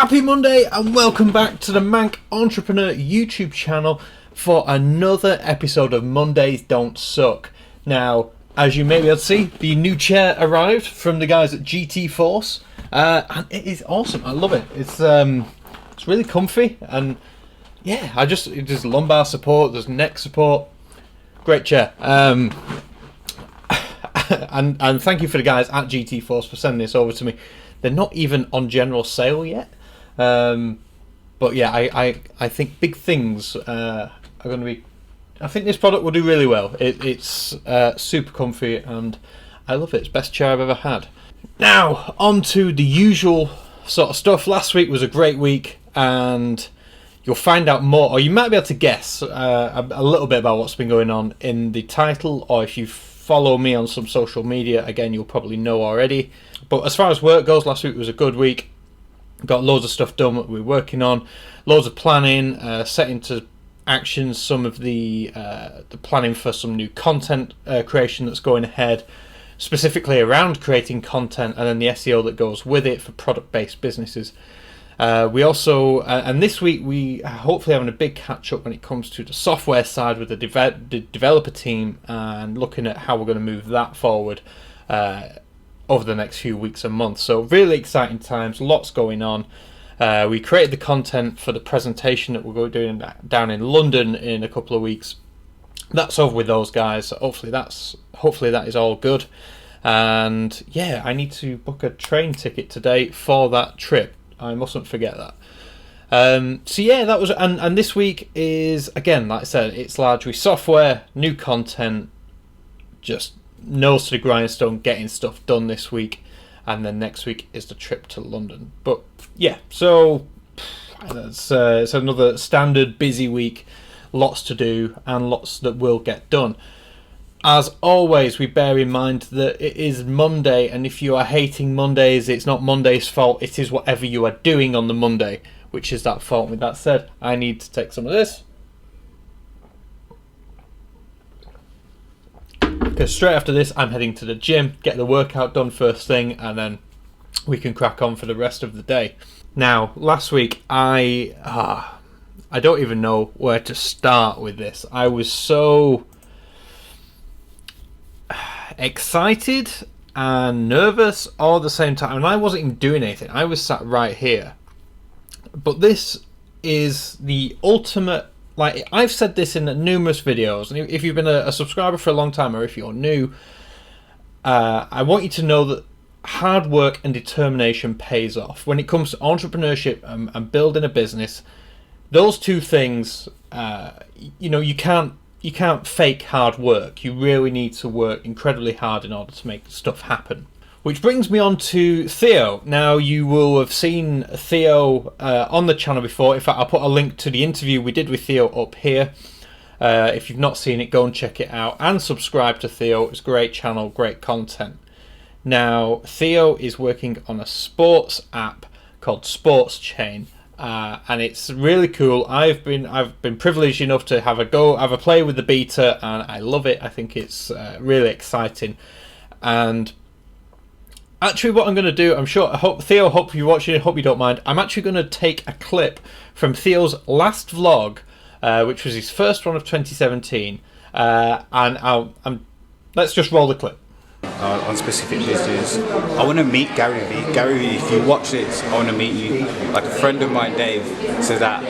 Happy Monday and welcome back to the Manc Entrepreneur YouTube channel for another episode of Mondays Don't Suck. Now, as you may be able to see, the new chair arrived from the guys at GT Force, and it is awesome. I love it. It's really comfy, and yeah, there's lumbar support, there's neck support. Great chair. And thank you for the guys at GT Force for sending this over to me. They're not even on general sale yet. But yeah, I think big things are going to be... I think this product will do really well. It's super comfy and I love it. It's the best chair I've ever had. Now, on to the usual sort of stuff. Last week was a great week and you'll find out more, or you might be able to guess a little bit about what's been going on in the title, or if you follow me on some social media, again, you'll probably know already. But as far as work goes, last week was a good week. Got loads of stuff done that we're working on, loads of planning, set into action some of the planning for some new content creation that's going ahead, specifically around creating content and then the SEO that goes with it for product-based businesses. We also, and this week we are hopefully having a big catch-up when it comes to the software side with the developer team and looking at how we're going to move that forward over the next few weeks and months. So really exciting times, lots going on. We created the content for the presentation that we're going to be doing down in London in a couple of weeks. That's over with those guys. So hopefully that is all good. And yeah, I need to book a train ticket today for that trip. I mustn't forget that. So yeah, that was, and this week is, again, like I said, it's largely software, new content, just nose to the grindstone, getting stuff done this week, and then next week is the trip to London. But yeah, so it's another standard busy week, lots to do and lots that will get done. As always, we bear in mind that it is Monday, and if you are hating Mondays, it's not Monday's fault, it is whatever you are doing on the Monday which is that fault. With that said, I need to take some of this, because straight after this I'm heading to the gym, get the workout done first thing, and then we can crack on for the rest of the day. Now, last week I don't even know where to start with this. I was so excited and nervous all at the same time, and I wasn't even doing anything. I was sat right here. But this is the ultimate, like, I've said this in numerous videos, and if you've been a subscriber for a long time, or if you're new, I want you to know that hard work and determination pays off. When it comes to entrepreneurship and building a business, those two things, you can't fake hard work. You really need to work incredibly hard in order to make stuff happen. Which brings me on to Theo. Now, you will have seen Theo on the channel before. In fact, I'll put a link to the interview we did with Theo up here. If you've not seen it, go and check it out and subscribe to Theo. It's a great channel, great content. Now, Theo is working on a sports app called Sports Chain. And it's really cool. I've been privileged enough to have a play with the beta, and I love it. I think it's really exciting. And actually, what I'm going to do, Theo, hope you're watching it, hope you don't mind. I'm actually going to take a clip from Theo's last vlog, which was his first one of 2017, and let's just roll the clip. On specific business, I want to meet Gary Vee. Gary Vee, if you watch this, I want to meet you. Like, a friend of mine, Dave, said that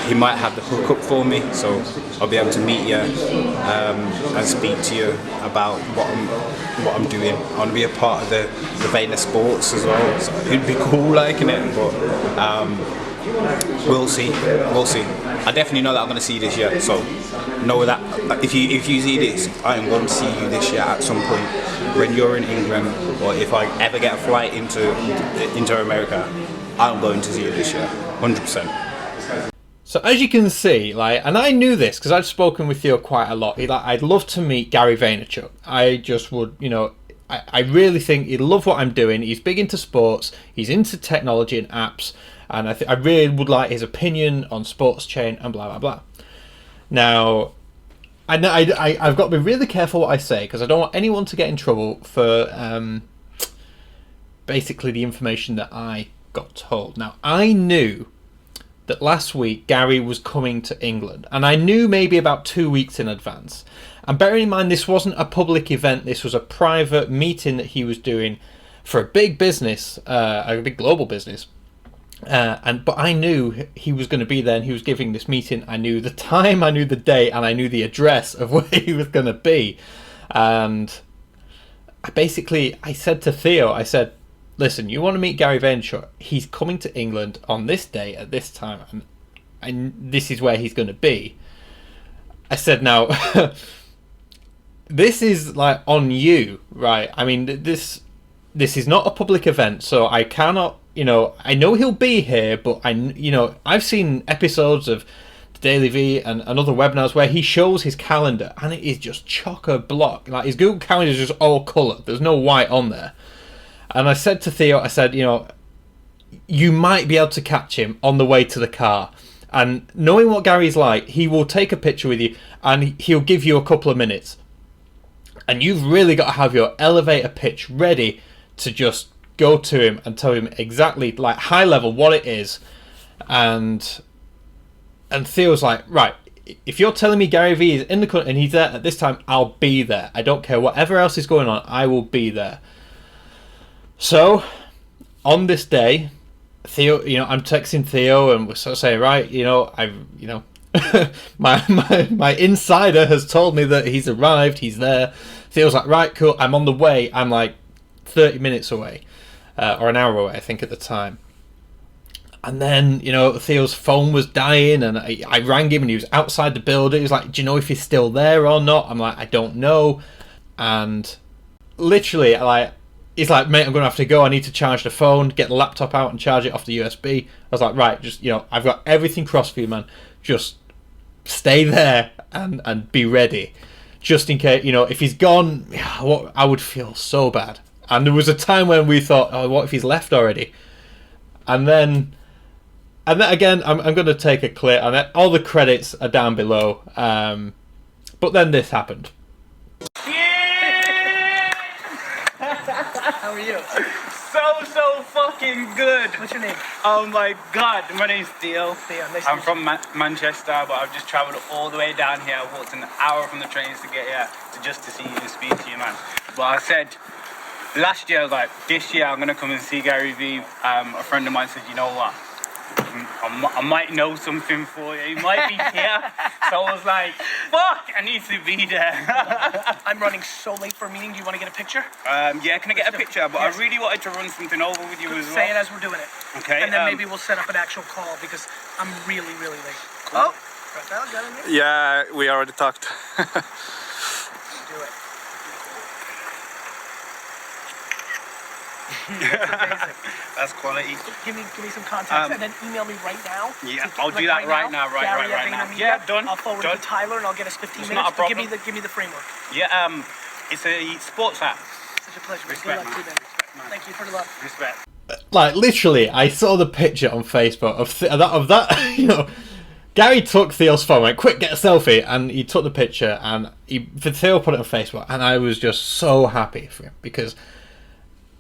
he might have the hookup for me, so I'll be able to meet you and speak to you about what I'm doing. I want to be a part of the Vayner Sports as well. So it'd be cool, liking it, but we'll see. I definitely know that I'm going to see you this year, so know that if you see this, I am going to see you this year at some point when you're in England, or if I ever get a flight into America, I'm going to see you this year, 100%. So as you can see, and I knew this because I've spoken with Theo quite a lot. I'd love to meet Gary Vaynerchuk. I just would, I really think he'd love what I'm doing. He's big into sports. He's into technology and apps. And I really would like his opinion on Sports Chain and blah, blah, blah. Now, I've got to be really careful what I say, because I don't want anyone to get in trouble for basically the information that I got told. Now, I knew that last week Gary was coming to England, and I knew maybe about 2 weeks in advance. And bearing in mind, this wasn't a public event, this was a private meeting that he was doing for a big business, a big global business. But I knew he was going to be there, and he was giving this meeting. I knew the time, I knew the date, and I knew the address of where he was going to be. And I said to Theo, I said, listen, you want to meet Gary Vaynerchuk? He's coming to England on this day at this time, and this is where he's going to be. I said, now, this is like on you, right? I mean, this is not a public event, so I cannot, I know he'll be here, but I've seen episodes of DailyVee and other webinars where he shows his calendar, and it is just chock-a-block. Like, his Google Calendar is just all colour. There's no white on there. And I said to Theo, I said, you might be able to catch him on the way to the car. And knowing what Gary's like, he will take a picture with you, and he'll give you a couple of minutes. And you've really got to have your elevator pitch ready to just go to him and tell him exactly, like, high level, what it is. And Theo's like, right, if you're telling me Gary Vee is in the country and he's there at this time, I'll be there. I don't care whatever else is going on, I will be there. So, on this day, Theo, I'm texting Theo, and we're sort of saying, right, my insider has told me that he's arrived, he's there. Theo's like, right, cool, I'm on the way. I'm like 30 minutes away, or an hour away, I think, at the time. And then, Theo's phone was dying, and I rang him, and he was outside the building. He was like, do you know if he's still there or not? I'm like, I don't know. And literally, he's like, mate, I'm going to have to go. I need to charge the phone, get the laptop out and charge it off the USB. I was like, right, just, I've got everything crossed for you, man. Just stay there and be ready. Just in case, if he's gone, I would feel so bad. And there was a time when we thought, oh, what if he's left already? And then again, I'm going to take a clip, and all the credits are down below. But then this happened. How are you? So fucking good. What's your name? Oh my god, my name's Theo. Nice I'm from Manchester, but I've just travelled all the way down here. I walked an hour from the trains to get here just to see you and speak to you, man. But I said last year, I was like, this year I'm gonna come and see Gary Vee. A friend of mine said, you know what? I might know something for you. He might be here. So I was like, fuck, I need to be there. I'm running so late for a meeting. Do you want to get a picture? Yeah, can I get a picture? But yes. I really wanted to run something over with you as well. Say it as we're doing it. Okay. And then maybe we'll set up an actual call, because I'm really, really late. Cool. Oh, Rafael, got it? Yeah, we already talked. Do it. That's quality. Give me some contacts, and then email me right now. Yeah, I'll do that right now. Right now. Yeah, done. I'll forward it to Tyler, and I'll get us 15 minutes. Not a problem. Give me the framework. Yeah, it's a sports app. Such a pleasure. Respect, man. Thank you for the love. Respect. Like, literally, I saw the picture on Facebook of that. Gary took Theo's phone, went, quick, get a selfie, and he took the picture, and Theo put it on Facebook, and I was just so happy for him, because.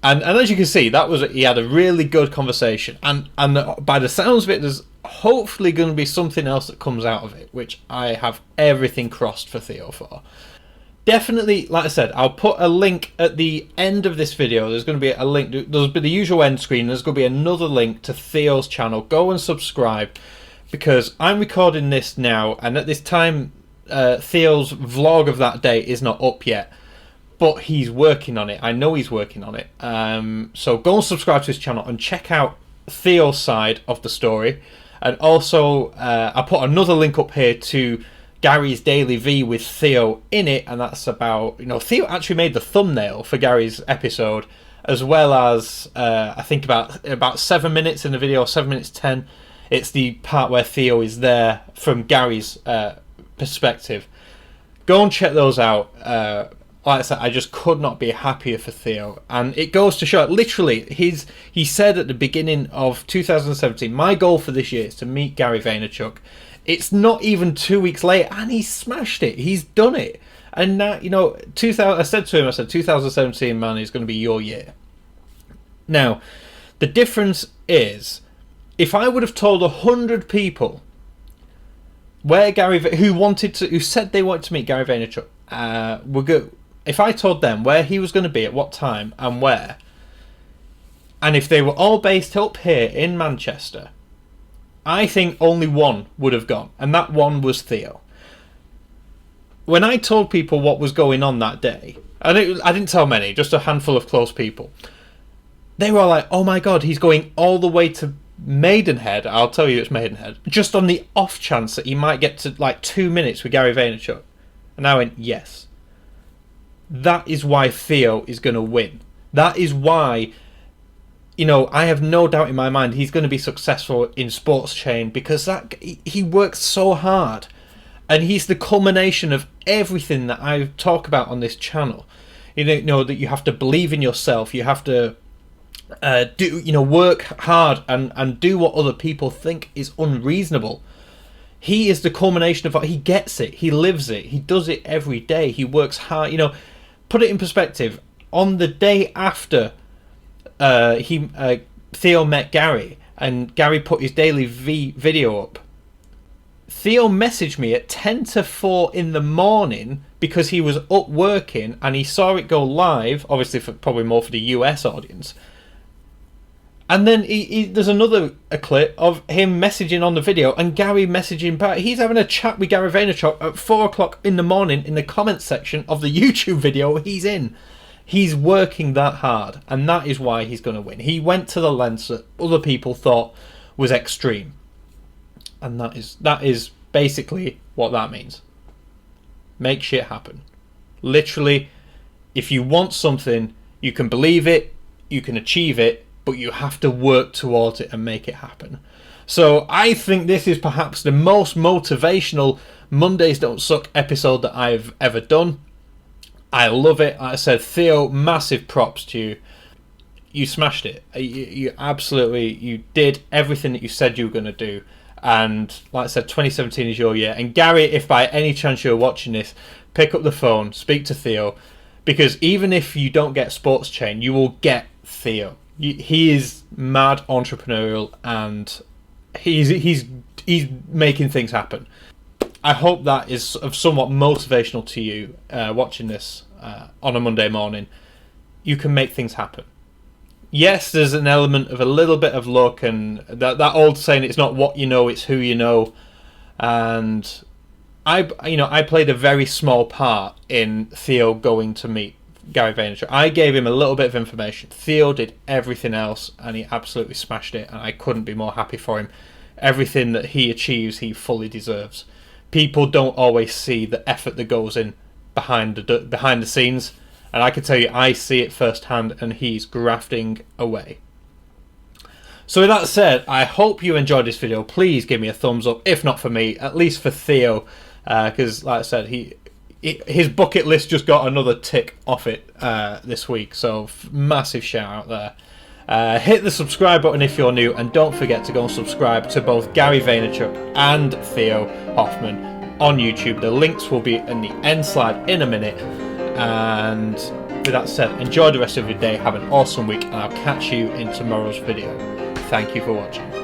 And as you can see, he had a really good conversation, and by the sounds of it, there's hopefully going to be something else that comes out of it, which I have everything crossed for Theo for. Definitely, like I said, I'll put a link at the end of this video. There's going to be a link. There's be the usual end screen. There's going to be another link to Theo's channel. Go and subscribe, because I'm recording this now, and at this time, Theo's vlog of that day is not up yet. But he's working on it. I know he's working on it. So go and subscribe to his channel and check out Theo's side of the story. And also, I put another link up here to Gary's DailyVee with Theo in it. And that's about, Theo actually made the thumbnail for Gary's episode, as well as, I think about 7 minutes in the video, 7 minutes 10. It's the part where Theo is there from Gary's perspective. Go and check those out. Like I said, I just could not be happier for Theo. And it goes to show, literally, he said at the beginning of 2017, my goal for this year is to meet Gary Vaynerchuk. It's not even 2 weeks later, and he smashed it. He's done it. And now, I said to him, 2017, man, is going to be your year. Now, The difference is, if I would have told 100 people where who said they wanted to meet Gary Vaynerchuk, if I told them where he was going to be at what time and where, and if they were all based up here in Manchester, I think only one would have gone, and that one was Theo. When I told people what was going on that day, I didn't tell many, just a handful of close people, they were all like, oh my god, he's going all the way to Maidenhead. I'll tell you it's Maidenhead. Just on the off chance that he might get to like 2 minutes with Gary Vaynerchuk. And I went, yes. That is why Theo is going to win. That is why, I have no doubt in my mind he's going to be successful in Sports Chain, because he works so hard. And he's the culmination of everything that I talk about on this channel. That you have to believe in yourself. You have to work hard and do what other people think is unreasonable. He is the culmination of what he gets it. He lives it. He does it every day. He works hard. Put it in perspective. On the day after Theo met Gary and Gary put his DailyVee video up, Theo messaged me at 10 to 4 in the morning because he was up working and he saw it go live, obviously probably more for the US audience. And then there's another clip of him messaging on the video and Gary messaging back. He's having a chat with Gary Vaynerchuk at 4 o'clock in the morning in the comments section of the YouTube video he's in. He's working that hard, and that is why he's going to win. He went to the lengths that other people thought was extreme. And that is basically what that means. Make shit happen. Literally, if you want something, you can believe it, you can achieve it, but you have to work towards it and make it happen. So I think this is perhaps the most motivational Mondays Don't Suck episode that I've ever done. I love it. Like I said, Theo, massive props to you. You smashed it. You absolutely, you did everything that you said you were going to do. And like I said, 2017 is your year. And Gary, if by any chance you're watching this, pick up the phone, speak to Theo, because even if you don't get Sports Chain, you will get Theo. He is mad entrepreneurial, and he's making things happen. I hope that is somewhat motivational to you watching this on a Monday morning. You can make things happen. Yes, there's an element of a little bit of luck, and that old saying, it's not what you know, it's who you know. And I played a very small part in Theo going to meet Gary Vaynerchuk. I gave him a little bit of information. Theo did everything else, and he absolutely smashed it, and I couldn't be more happy for him. Everything that he achieves, he fully deserves. People don't always see the effort that goes in behind the scenes. And I can tell you, I see it firsthand, and he's grafting away. So with that said, I hope you enjoyed this video. Please give me a thumbs up, if not for me, at least for Theo, because like I said, his bucket list just got another tick off it this week. So massive shout out there. Hit the subscribe button if you're new, and don't forget to go and subscribe to both Gary Vaynerchuk and Theo Hoffman on YouTube. The links will be in the end slide in a minute. And with that said, enjoy the rest of your day, have an awesome week, and I'll catch you in tomorrow's video. Thank you for watching.